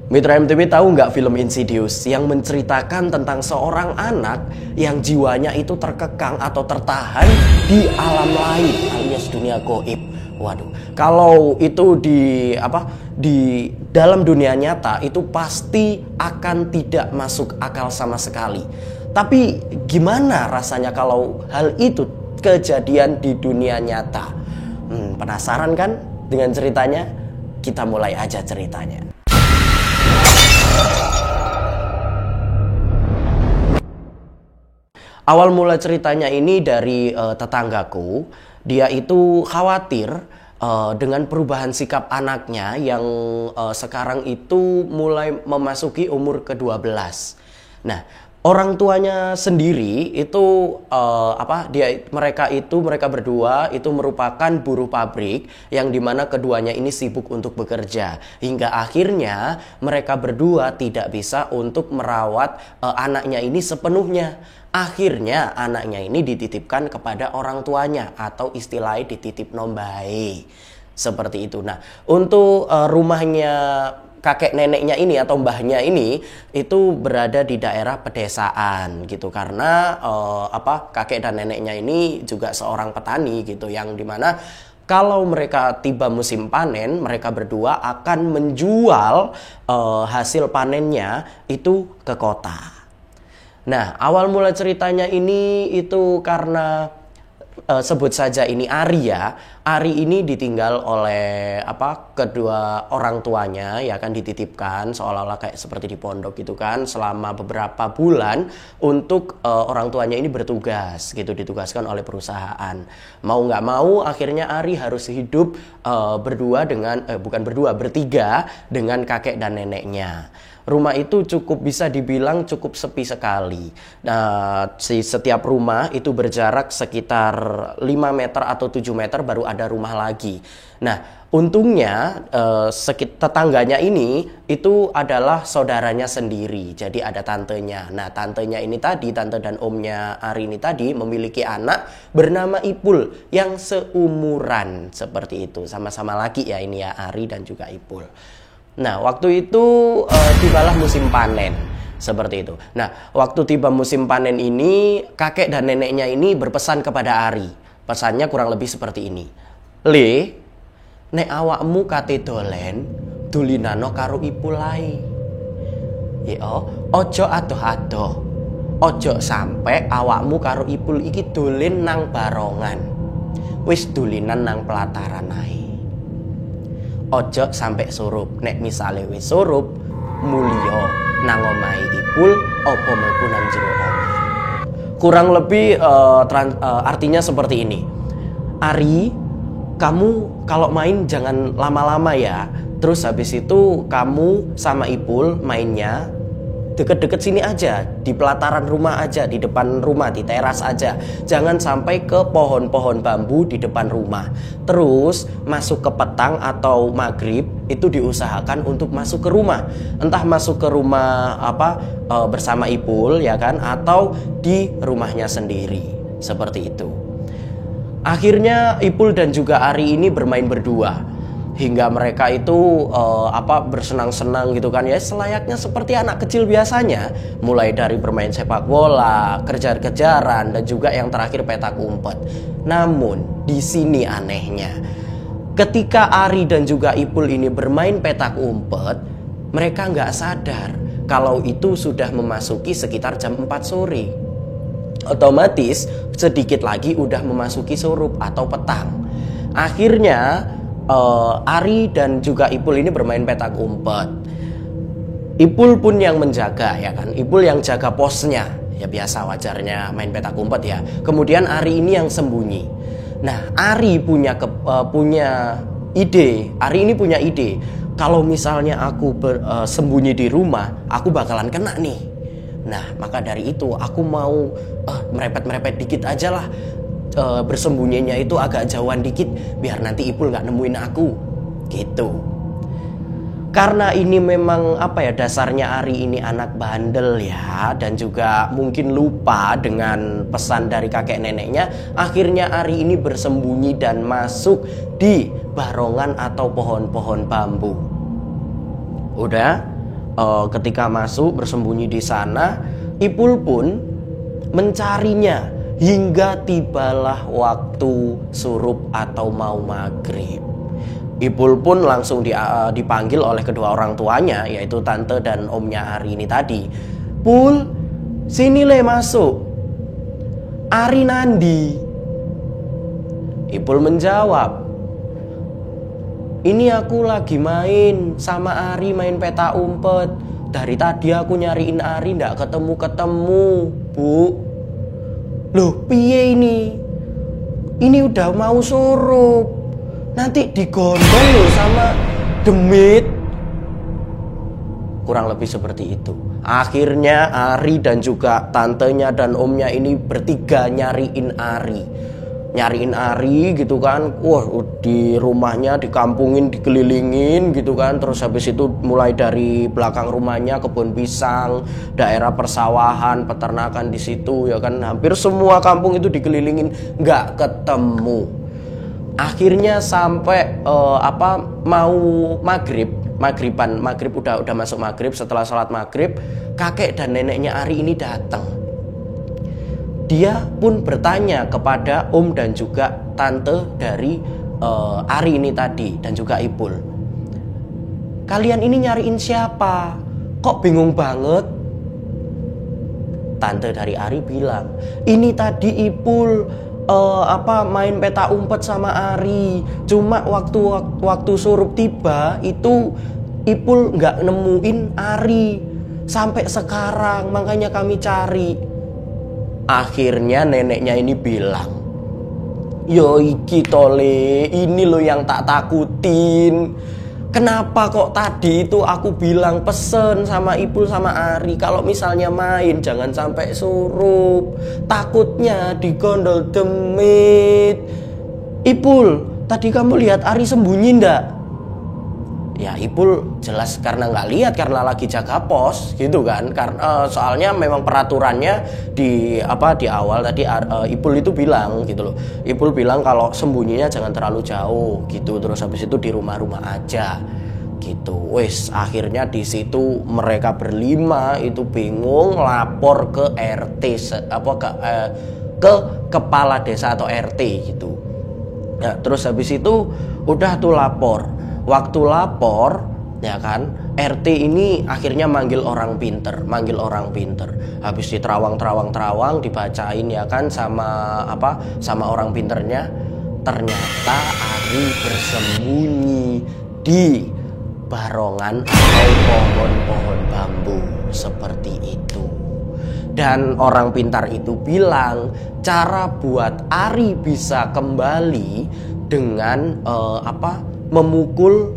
Mitra MTV tahu nggak film Insidious yang menceritakan tentang seorang anak yang jiwanya itu terkekang atau tertahan di alam lain alias dunia gaib. Waduh, kalau itu di dalam dunia nyata itu pasti akan tidak masuk akal sama sekali. Tapi gimana rasanya kalau hal itu kejadian di dunia nyata? Penasaran kan dengan ceritanya? Kita mulai aja ceritanya. Awal mula ceritanya ini dari tetanggaku. Dia itu khawatir dengan perubahan sikap anaknya yang sekarang itu mulai memasuki umur ke-12. Nah, orang tuanya sendiri itu mereka berdua itu merupakan buruh pabrik yang dimana keduanya ini sibuk untuk bekerja hingga akhirnya mereka berdua tidak bisa untuk merawat anaknya ini sepenuhnya. Akhirnya anaknya ini dititipkan kepada orang tuanya atau istilahnya dititip nombai seperti itu. Nah, untuk rumahnya kakek neneknya ini atau mbahnya ini itu berada di daerah pedesaan gitu karena kakek dan neneknya ini juga seorang petani gitu yang dimana kalau mereka tiba musim panen mereka berdua akan menjual hasil panennya itu ke kota. Nah, awal mula ceritanya ini itu karena sebut saja ini Ari ya. Ari ini ditinggal oleh kedua orang tuanya ya kan dititipkan seolah-olah kayak seperti di pondok gitu kan selama beberapa bulan untuk orang tuanya ini bertugas gitu ditugaskan oleh perusahaan. Mau nggak mau akhirnya Ari harus hidup bertiga dengan kakek dan neneknya. Rumah itu bisa dibilang cukup sepi sekali. Nah, setiap rumah itu berjarak sekitar 5 meter atau 7 meter baru ada rumah lagi. Nah, untungnya tetangganya ini itu adalah saudaranya sendiri. Jadi ada tantenya. Nah, tantenya ini tadi, tante dan omnya Ari ini tadi memiliki anak bernama Ipul yang seumuran seperti itu. Sama-sama laki ya ini ya, Ari dan juga Ipul. Nah, waktu itu tibalah musim panen, seperti itu. Nah, waktu tiba musim panen ini, kakek dan neneknya ini berpesan kepada Ari. Pesannya kurang lebih seperti ini. Le, nek awakmu kate dolen, dulinano karo Ipulai. Ojo adoh-adoh. Ojo sampe awakmu karo Ipul iki dolen nang barongan. Wis dolinan nang pelataran ae. Ojo sampai surup. Nek misale wis surup mulya nang omahe Ipul apa mlebu nang jero omah. Kurang lebih artinya seperti ini. Ari, kamu kalau main jangan lama-lama ya. Terus habis itu kamu sama Ipul mainnya deket-deket sini aja, di pelataran rumah aja, di depan rumah, di teras aja. Jangan sampai ke pohon-pohon bambu di depan rumah. Terus masuk ke petang atau maghrib itu diusahakan untuk masuk ke rumah. Entah masuk ke rumah bersama Ipul ya kan, atau di rumahnya sendiri. Seperti itu. Akhirnya Ipul dan juga Ari ini bermain berdua. Hingga mereka itu bersenang-senang gitu kan ya, selayaknya seperti anak kecil biasanya. Mulai dari bermain sepak bola, kejar-kejaran, dan juga yang terakhir petak umpet. Namun di sini anehnya, ketika Ari dan juga Ipul ini bermain petak umpet, mereka nggak sadar kalau itu sudah memasuki sekitar jam 4 sore. Otomatis sedikit lagi udah memasuki surup atau petang. Akhirnya Ari dan juga Ipul ini bermain petak umpet. Ipul pun yang menjaga ya kan, Ipul yang jaga posnya. Ya biasa wajarnya main petak umpet ya. Kemudian Ari ini yang sembunyi. Nah, Ari punya ide. Ari ini punya ide. Kalau misalnya aku sembunyi di rumah, aku bakalan kena nih. Nah, maka dari itu aku mau merepet-merepet dikit aja lah. Bersembunyinya itu agak jauhan dikit biar nanti Ipul nggak nemuin aku gitu. Karena ini memang dasarnya Ari ini anak bandel ya, dan juga mungkin lupa dengan pesan dari kakek neneknya. Akhirnya Ari ini bersembunyi dan masuk di barongan atau pohon-pohon bambu. Udah ketika masuk bersembunyi di sana, Ipul pun mencarinya hingga tibalah waktu surup atau mau maghrib. Ipul pun langsung dipanggil oleh kedua orang tuanya, yaitu tante dan omnya Ari ini tadi. Pul, sini le masuk. Ari nandi. Ipul menjawab, ini aku lagi main sama Ari, main peta umpet. Dari tadi aku nyariin Ari ndak ketemu-ketemu, Bu. Loh, piye ini? Ini udah mau surup. Nanti digondol loh sama demit. Kurang lebih seperti itu. Akhirnya Ari dan juga tantenya dan omnya ini bertiga nyariin Ari gitu kan. Wah, di rumahnya dikampungin, dikelilingin gitu kan. Terus habis itu mulai dari belakang rumahnya kebun pisang, daerah persawahan, peternakan di situ ya kan. Hampir semua kampung itu dikelilingin, nggak ketemu. Akhirnya sampai mau maghrib udah masuk maghrib. Setelah sholat maghrib, kakek dan neneknya Ari ini datang. Dia pun bertanya kepada om dan juga tante dari Ari ini tadi dan juga Ipul. Kalian ini nyariin siapa? Kok bingung banget? Tante dari Ari bilang, ini tadi Ipul main peta umpet sama Ari. Cuma waktu surup tiba itu Ipul nggak nemuin Ari sampai sekarang, makanya kami cari. Akhirnya neneknya ini bilang, yo iki tole, ini lo yang tak takutin. Kenapa kok tadi itu aku bilang pesen sama Ipul sama Ari, kalau misalnya main jangan sampai surup, takutnya digondol demit. Ipul, tadi kamu lihat Ari sembunyi ndak? Ya Ipul jelas karena nggak lihat, karena lagi jaga pos gitu kan. Karena soalnya memang peraturannya di awal tadi Ipul itu bilang gitu loh. Ipul bilang kalau sembunyinya jangan terlalu jauh gitu. Terus habis itu di rumah-rumah aja gitu. Wes akhirnya di situ mereka berlima itu bingung, lapor ke RT ke kepala desa atau RT gitu. Nah, terus habis itu udah tuh lapor. Waktu lapor ya kan, RT ini akhirnya manggil orang pinter. Habis diterawang dibacain ya kan sama orang pinternya. Ternyata Ari bersembunyi di barongan atau pohon-pohon bambu seperti itu. Dan orang pintar itu bilang cara buat Ari bisa kembali dengan memukul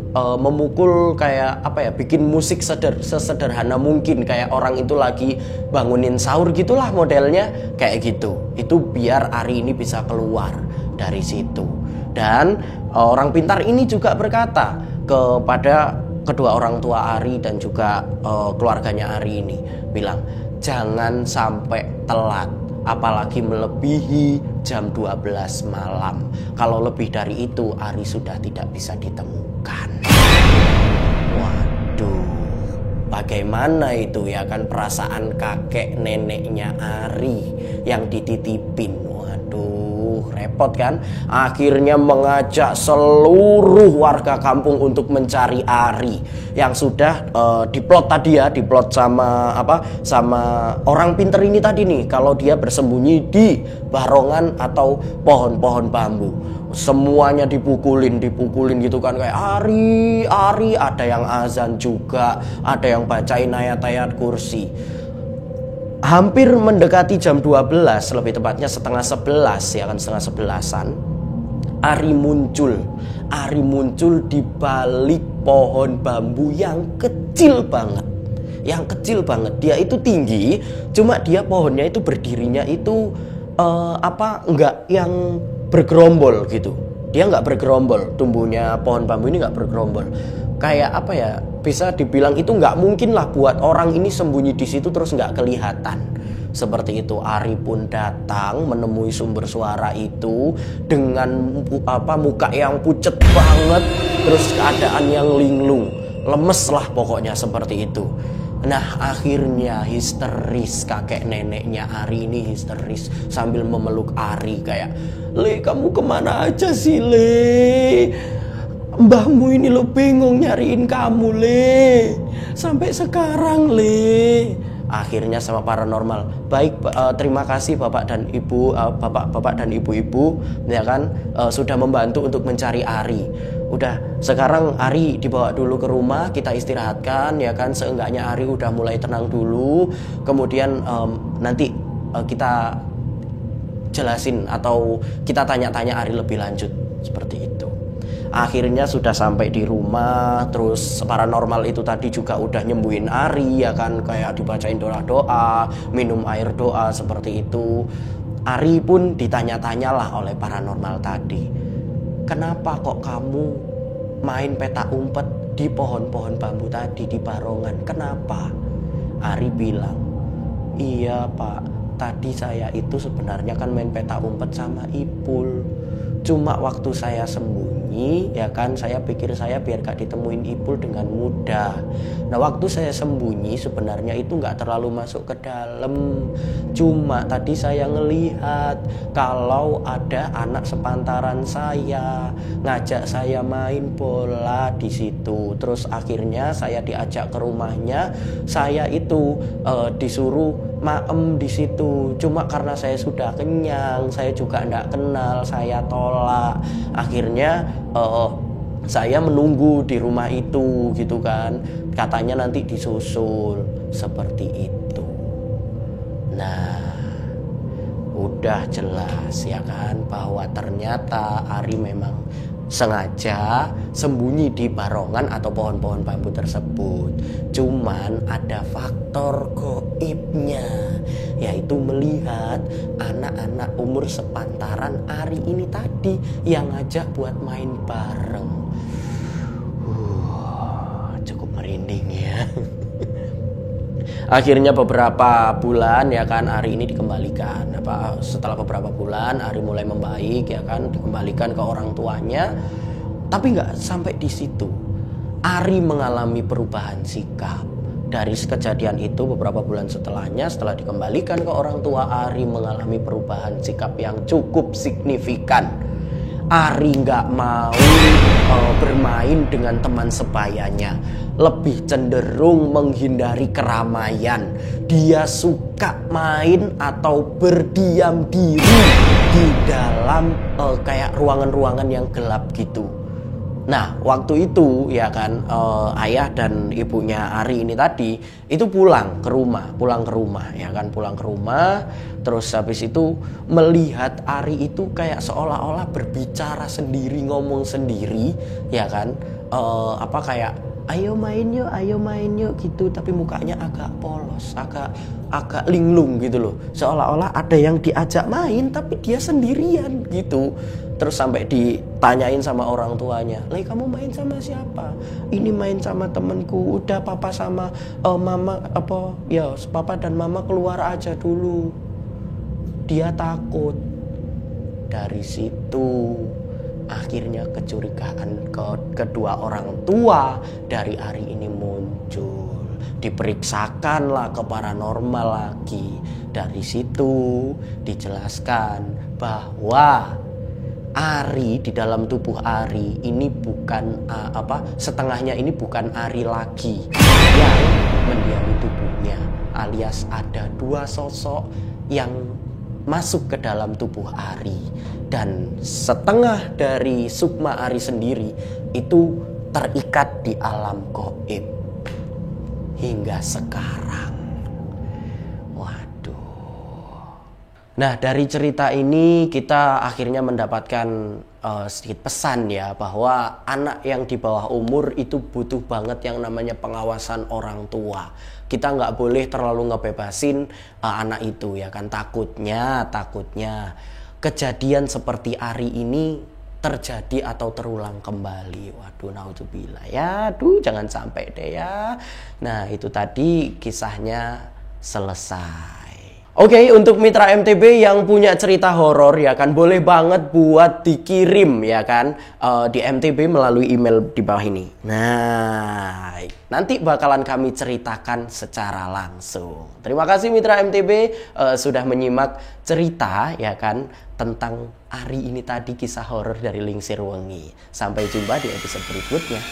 kayak bikin musik sesederhana mungkin, kayak orang itu lagi bangunin sahur gitulah modelnya kayak gitu. Itu biar Ari ini bisa keluar dari situ. Dan orang pintar ini juga berkata kepada kedua orang tua Ari dan juga keluarganya Ari ini, bilang jangan sampai telat, apalagi melebihi jam 12 malam. Kalau lebih dari itu Ari sudah tidak bisa ditemukan. Waduh, bagaimana itu ya kan perasaan kakek neneknya Ari yang dititipin. Waduh, repot kan. Akhirnya mengajak seluruh warga kampung untuk mencari Ari yang sudah diplot sama orang pinter ini tadi nih, kalau dia bersembunyi di barongan atau pohon-pohon bambu. Semuanya dipukulin gitu kan, kayak Ari, ada yang azan juga, ada yang bacain ayat-ayat kursi. Hampir mendekati jam 12, lebih tepatnya setengah 11 ya kan, setengah 11-an, Ari muncul di balik pohon bambu yang kecil banget. Dia itu tinggi, cuma dia pohonnya itu berdirinya itu enggak yang bergerombol gitu. Dia enggak bergerombol, tumbuhnya pohon bambu ini enggak bergerombol. Kayak bisa dibilang itu enggak mungkin lah buat orang ini sembunyi di situ terus enggak kelihatan. Seperti itu. Ari pun datang menemui sumber suara itu dengan muka yang pucet banget, terus keadaan yang linglung. lemes lah pokoknya seperti itu. Nah akhirnya histeris, kakek neneknya Ari ini histeris sambil memeluk Ari kayak, "Le, kamu kemana aja sih, Le? Mbahmu ini lo bingung nyariin kamu, Le. Sampai sekarang, Le." Akhirnya sama paranormal, "Baik, terima kasih Bapak dan Ibu, Bapak dan Ibu-ibu, ya kan, sudah membantu untuk mencari Ari. Udah, sekarang Ari dibawa dulu ke rumah, kita istirahatkan, ya kan. Seenggaknya Ari udah mulai tenang dulu. Kemudian nanti kita jelasin atau kita tanya-tanya Ari lebih lanjut." Seperti itu. Akhirnya sudah sampai di rumah, terus paranormal itu tadi juga udah nyembuhin Ari, ya kan, kayak dibacain doa-doa, minum air doa seperti itu. Ari pun ditanya-tanyalah oleh paranormal tadi, "Kenapa kok kamu main petak umpet di pohon-pohon bambu tadi di Barongan? Kenapa?" Ari bilang, "Iya Pak, tadi saya itu sebenarnya kan main petak umpet sama Ipul. Cuma waktu saya sembunyi, ya kan, saya pikir saya biar gak ditemuin Ipul dengan mudah. Nah waktu saya sembunyi sebenarnya itu gak terlalu masuk ke dalam. Cuma tadi saya ngelihat kalau ada anak sepantaran saya ngajak saya main bola di situ. Terus akhirnya saya diajak ke rumahnya, saya itu disuruh maem di situ. Cuma karena saya sudah kenyang, saya juga ndak kenal, saya tolak. Akhirnya saya menunggu di rumah itu gitu kan. Katanya nanti disusul." Seperti itu. Nah, udah jelas ya kan bahwa ternyata Ari memang sengaja sembunyi di Barongan atau pohon-pohon bambu tersebut. Cuman ada faktor goibnya, yaitu melihat anak-anak umur sepantaran Ari ini tadi yang ngajak buat main bareng. Cukup merinding ya. Akhirnya beberapa bulan ya kan Ari ini dikembalikan. Setelah beberapa bulan Ari mulai membaik ya kan, dikembalikan ke orang tuanya. Tapi nggak sampai di situ. Ari mengalami perubahan sikap. Dari kejadian itu beberapa bulan setelahnya, setelah dikembalikan ke orang tua, Ari mengalami perubahan sikap yang cukup signifikan. Ari nggak mau bermain dengan teman sebayanya, lebih cenderung menghindari keramaian. Dia suka main atau berdiam diri di dalam kayak ruangan-ruangan yang gelap gitu. Nah waktu itu ya kan ayah dan ibunya Ari ini tadi itu pulang ke rumah ya kan, pulang ke rumah. Terus habis itu melihat Ari itu kayak seolah-olah berbicara sendiri, ngomong sendiri ya kan, kayak ayo main yuk gitu, tapi mukanya agak polos, agak linglung gitu loh, seolah-olah ada yang diajak main tapi dia sendirian gitu. Terus sampai ditanyain sama orang tuanya, "Le, kamu main sama siapa?" "Ini main sama temenku." "Udah papa sama mama papa dan mama keluar aja dulu, dia takut." Dari situ akhirnya kecurigaan kedua orang tua dari Ari ini muncul. Diperiksakanlah ke paranormal lagi. Dari situ dijelaskan bahwa Ari di dalam tubuh Ari ini bukan setengahnya ini bukan Ari lagi yang mendiami tubuhnya, alias ada dua sosok yang masuk ke dalam tubuh Ari. Dan setengah dari sukma Ari sendiri itu terikat di alam gaib hingga sekarang. Nah dari cerita ini kita akhirnya mendapatkan sedikit pesan ya, bahwa anak yang di bawah umur itu butuh banget yang namanya pengawasan orang tua. Kita nggak boleh terlalu ngebebasin anak itu ya kan, takutnya kejadian seperti Ari ini terjadi atau terulang kembali. Waduh, naudzubillah ya, jangan sampai deh ya. Nah itu tadi kisahnya selesai. Oke, untuk mitra MTB yang punya cerita horor ya kan, boleh banget buat dikirim ya kan di MTB melalui email di bawah ini. Nah, nanti bakalan kami ceritakan secara langsung. Terima kasih mitra MTB sudah menyimak cerita ya kan tentang hari ini tadi kisah horor dari Lingsir Wengi. Sampai jumpa di episode berikutnya.